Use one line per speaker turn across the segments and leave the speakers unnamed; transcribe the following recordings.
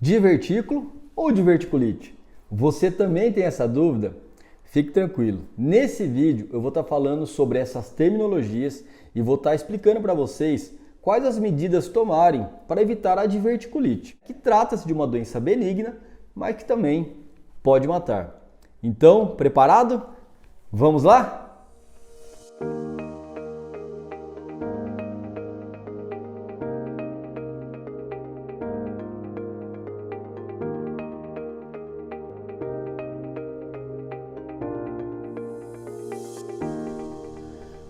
Divertículo ou diverticulite? Você também tem essa dúvida? Fique tranquilo. Nesse vídeo eu vou estar falando sobre essas terminologias e vou estar explicando para vocês quais as medidas tomarem para evitar a diverticulite, que trata-se de uma doença benigna, mas que também pode matar. Então, preparado? Vamos lá?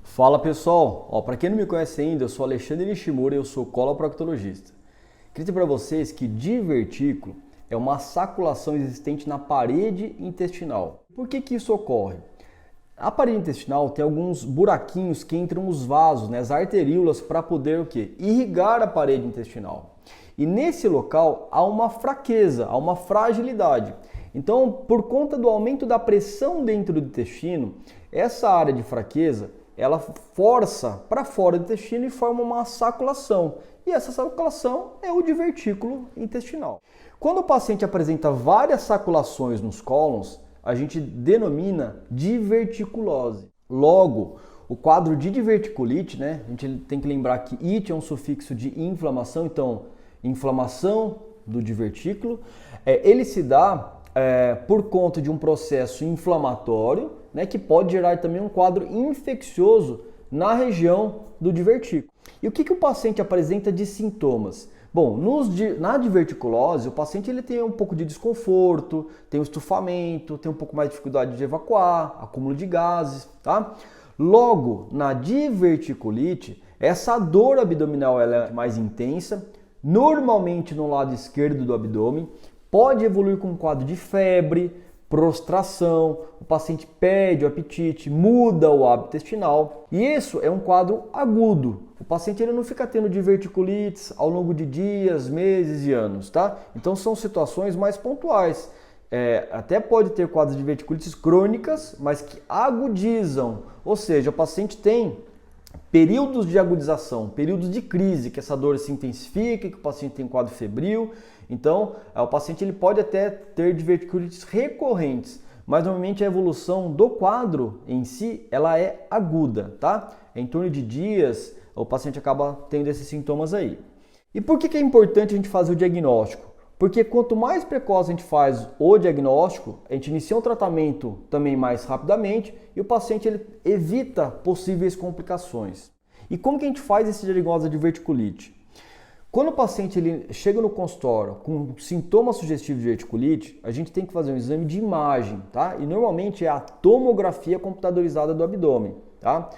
Fala pessoal, para quem não me conhece ainda, eu sou Alexandre Nishimura e eu sou coloproctologista. Queria dizer para vocês que divertículo é uma saculação existente na parede intestinal. Por que isso ocorre? A parede intestinal tem alguns buraquinhos que entram os vasos, as arteríolas, para poder o quê? Irrigar a parede intestinal. E nesse local há uma fraqueza, há uma fragilidade. Então, por conta do aumento da pressão dentro do intestino, essa área de fraqueza ela força para fora do intestino e forma uma saculação. E essa saculação é o divertículo intestinal. Quando o paciente apresenta várias saculações nos cólons, a gente denomina diverticulose. Logo, o quadro de diverticulite, a gente tem que lembrar que it é um sufixo de inflamação, então inflamação do divertículo, ele se dá por conta de um processo inflamatório, que pode gerar também um quadro infeccioso na região do divertículo. E o que o paciente apresenta de sintomas? Bom, na diverticulose, o paciente ele tem um pouco de desconforto, tem um estufamento, tem um pouco mais de dificuldade de evacuar, acúmulo de gases, tá? Logo, na diverticulite, essa dor abdominal ela é mais intensa, normalmente no lado esquerdo do abdômen, pode evoluir com um quadro de febre, prostração, o paciente perde o apetite, muda o hábito intestinal. E isso é um quadro agudo. O paciente ele não fica tendo diverticulites ao longo de dias, meses e anos, tá? Então são situações mais pontuais. Até pode ter quadros de diverticulites crônicas, mas que agudizam. Ou seja, o paciente tem períodos de agudização, períodos de crise, que essa dor se intensifica, que o paciente tem quadro febril. Então, o paciente ele pode até ter diverticulites recorrentes, mas normalmente a evolução do quadro em si, ela é aguda, tá? Em torno de dias, o paciente acaba tendo esses sintomas aí. E por que é importante a gente fazer o diagnóstico? Porque quanto mais precoce a gente faz o diagnóstico, a gente inicia um tratamento também mais rapidamente e o paciente ele evita possíveis complicações. E como que a gente faz esse diagnóstico de diverticulite? Quando o paciente ele chega no consultório com sintomas sugestivos de diverticulite, a gente tem que fazer um exame de imagem, tá? E normalmente é a tomografia computadorizada do abdômen, tá?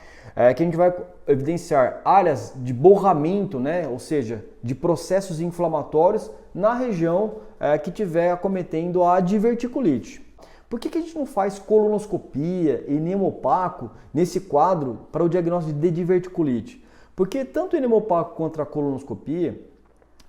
Que a gente vai evidenciar áreas de borramento, ou seja, de processos inflamatórios na região que estiver acometendo a diverticulite. Por que a gente não faz colonoscopia, enema opaco nesse quadro para o diagnóstico de diverticulite? Porque tanto o enema opaco quanto a colonoscopia,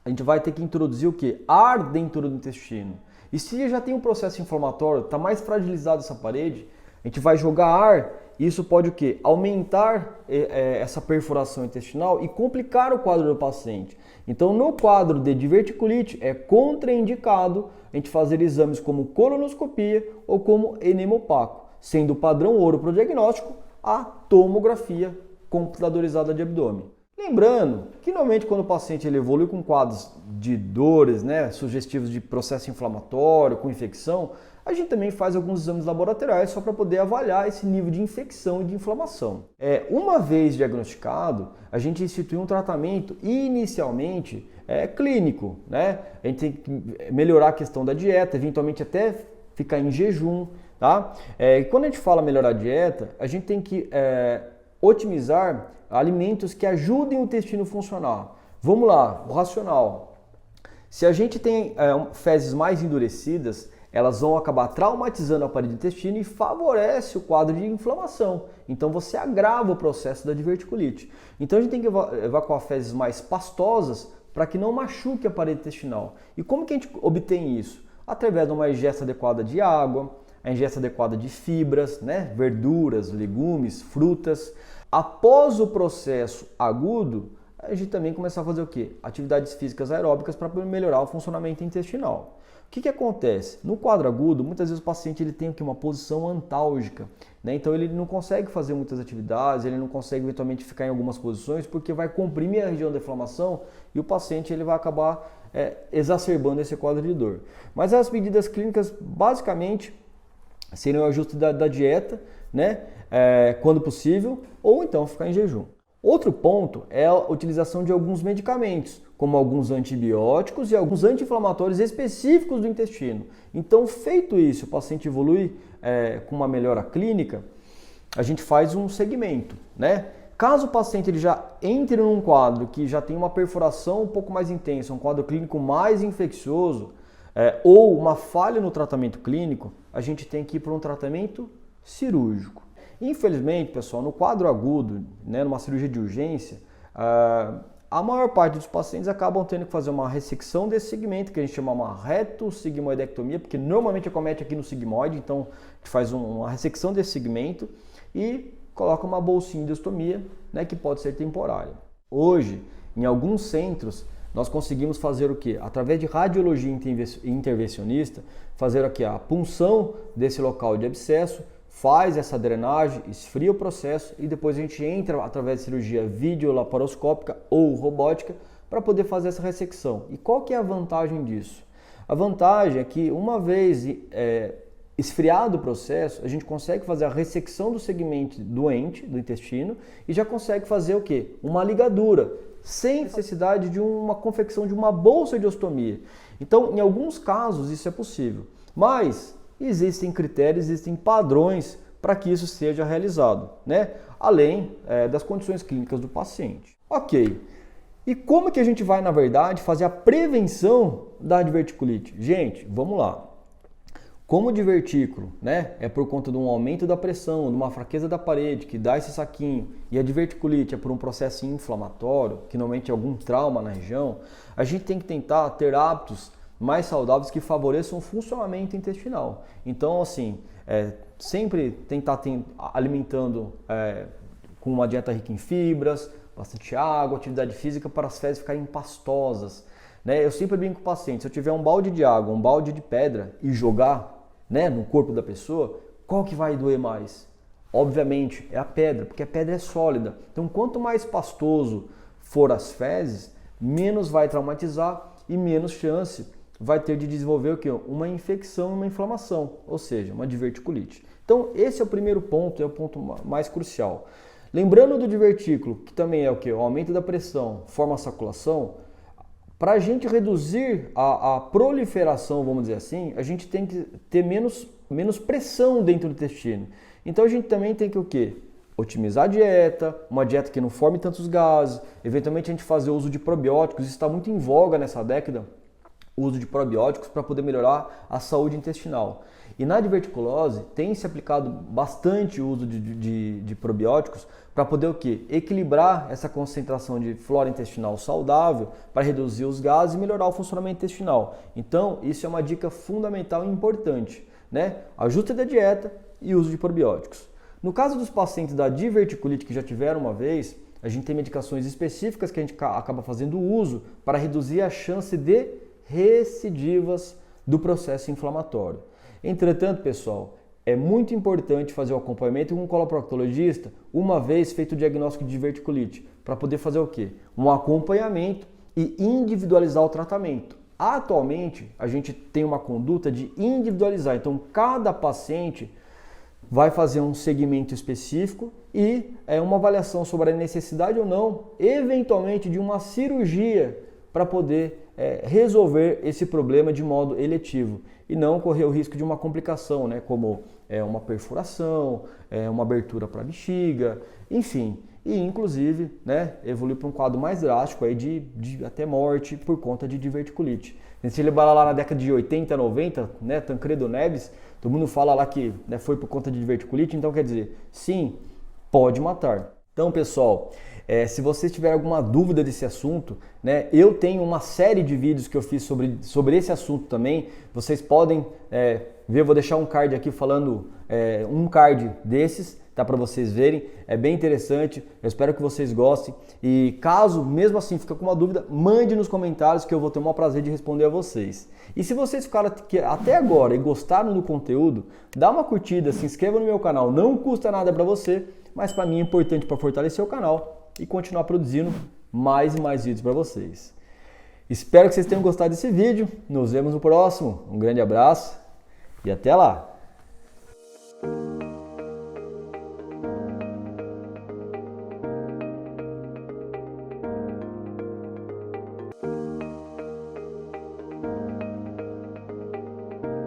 a gente vai ter que introduzir o quê? Ar dentro do intestino. E se já tem um processo inflamatório, está mais fragilizado essa parede, a gente vai jogar ar e isso pode o quê? Aumentar essa perfuração intestinal e complicar o quadro do paciente. Então, no quadro de diverticulite, é contraindicado a gente fazer exames como colonoscopia ou como enema opaco, sendo o padrão ouro para o diagnóstico a tomografia computadorizada de abdômen. Lembrando que normalmente quando o paciente ele evolui com quadros de dores, sugestivos de processo inflamatório, com infecção, a gente também faz alguns exames laboratoriais só para poder avaliar esse nível de infecção e de inflamação. Uma vez diagnosticado, a gente institui um tratamento inicialmente clínico, A gente tem que melhorar a questão da dieta, eventualmente até ficar em jejum, tá? Quando a gente fala melhorar a dieta, a gente tem que otimizar alimentos que ajudem o intestino a funcionar. Vamos lá, o racional. Se a gente tem fezes mais endurecidas, elas vão acabar traumatizando a parede do intestino e favorece o quadro de inflamação. Então você agrava o processo da diverticulite. Então a gente tem que evacuar fezes mais pastosas para que não machuque a parede intestinal. E como que a gente obtém isso? Através de uma ingesta adequada de água, a ingesta adequada de fibras, verduras, legumes, frutas. Após o processo agudo, a gente também começar a fazer o quê? Atividades físicas aeróbicas para melhorar o funcionamento intestinal. O que acontece? No quadro agudo, muitas vezes o paciente ele tem uma posição antálgica, né? Então ele não consegue fazer muitas atividades, ele não consegue eventualmente ficar em algumas posições porque vai comprimir a região da inflamação e o paciente ele vai acabar exacerbando esse quadro de dor. Mas as medidas clínicas basicamente seriam o ajuste da dieta, né? Quando possível, ou então ficar em jejum. Outro ponto é a utilização de alguns medicamentos, como alguns antibióticos e alguns anti-inflamatórios específicos do intestino. Então, feito isso, o paciente evolui com uma melhora clínica, a gente faz um segmento, né? Caso o paciente ele já entre num quadro que já tem uma perfuração um pouco mais intensa, um quadro clínico mais infeccioso, ou uma falha no tratamento clínico, a gente tem que ir para um tratamento cirúrgico. Infelizmente, pessoal, no quadro agudo, né, numa cirurgia de urgência, a maior parte dos pacientes acabam tendo que fazer uma ressecção desse segmento, que a gente chama uma retossigmoidectomia, porque normalmente acomete aqui no sigmoide, então a gente faz uma ressecção desse segmento e coloca uma bolsinha de ostomia, né, que pode ser temporária. Hoje, em alguns centros, nós conseguimos fazer o quê? Através de radiologia intervencionista, fazer aqui a punção desse local de abscesso, faz essa drenagem, esfria o processo e depois a gente entra através de cirurgia videolaparoscópica ou robótica para poder fazer essa ressecção. E qual que é a vantagem disso? A vantagem é que uma vez esfriado o processo, a gente consegue fazer a ressecção do segmento doente do intestino e já consegue fazer o quê? Uma ligadura, sem necessidade de uma confecção de uma bolsa de ostomia. Então, em alguns casos isso é possível, mas existem critérios, existem padrões para que isso seja realizado, né? Além das condições clínicas do paciente. Ok, e como que a gente vai, na verdade, fazer a prevenção da diverticulite? Gente, vamos lá. Como o divertículo, né, é por conta de um aumento da pressão, de uma fraqueza da parede que dá esse saquinho, e a diverticulite é por um processo inflamatório, que normalmente é algum trauma na região, a gente tem que tentar ter hábitos mais saudáveis que favoreçam o funcionamento intestinal. Então, assim, sempre tentar alimentando com uma dieta rica em fibras, bastante água, atividade física para as fezes ficarem pastosas. Né? Eu sempre brinco com o paciente, se eu tiver um balde de água, um balde de pedra e jogar, né, no corpo da pessoa, qual que vai doer mais? Obviamente é a pedra, porque a pedra é sólida. Então, quanto mais pastoso for as fezes, menos vai traumatizar e menos chance vai ter de desenvolver o quê? Uma infecção e uma inflamação, ou seja, uma diverticulite. Então, esse é o primeiro ponto, é o ponto mais crucial. Lembrando do divertículo, que também é o quê? O aumento da pressão, forma a saculação, para a gente reduzir a proliferação, vamos dizer assim, a gente tem que ter menos pressão dentro do intestino. Então, a gente também tem que o quê? Otimizar a dieta, uma dieta que não forme tantos gases, eventualmente a gente fazer uso de probióticos, isso está muito em voga nessa década, o uso de probióticos para poder melhorar a saúde intestinal. E na diverticulose tem se aplicado bastante o uso de probióticos para poder o quê? Equilibrar essa concentração de flora intestinal saudável para reduzir os gases e melhorar o funcionamento intestinal. Então, isso é uma dica fundamental e importante, né? Ajuste da dieta e uso de probióticos. No caso dos pacientes da diverticulite que já tiveram uma vez, a gente tem medicações específicas que a gente acaba fazendo uso para reduzir a chance de recidivas do processo inflamatório. Entretanto, pessoal, é muito importante fazer o acompanhamento com um coloproctologista uma vez feito o diagnóstico de diverticulite, para poder fazer o quê? Um acompanhamento e individualizar o tratamento. Atualmente, a gente tem uma conduta de individualizar, então cada paciente vai fazer um segmento específico e uma avaliação sobre a necessidade ou não, eventualmente, de uma cirurgia para poder resolver esse problema de modo eletivo e não correr o risco de uma complicação, né, como uma perfuração, uma abertura para a bexiga, enfim, e inclusive, né, evoluir para um quadro mais drástico aí de até morte por conta de diverticulite. Se a gente lembrar lá na década de 80, 90, né, Tancredo Neves, todo mundo fala lá que, né, foi por conta de diverticulite, então quer dizer, sim, pode matar. Então, pessoal, se vocês tiverem alguma dúvida desse assunto, né, eu tenho uma série de vídeos que eu fiz sobre esse assunto também. Vocês podem ver, vou deixar um card aqui falando um card desses, tá para vocês verem, é bem interessante, eu espero que vocês gostem e caso mesmo assim fica com uma dúvida, mande nos comentários que eu vou ter o maior prazer de responder a vocês. E se vocês ficaram até agora e gostaram do conteúdo, dá uma curtida, se inscreva no meu canal, não custa nada para você, mas para mim é importante para fortalecer o canal e continuar produzindo mais e mais vídeos para vocês. Espero que vocês tenham gostado desse vídeo, nos vemos no próximo, um grande abraço e até lá!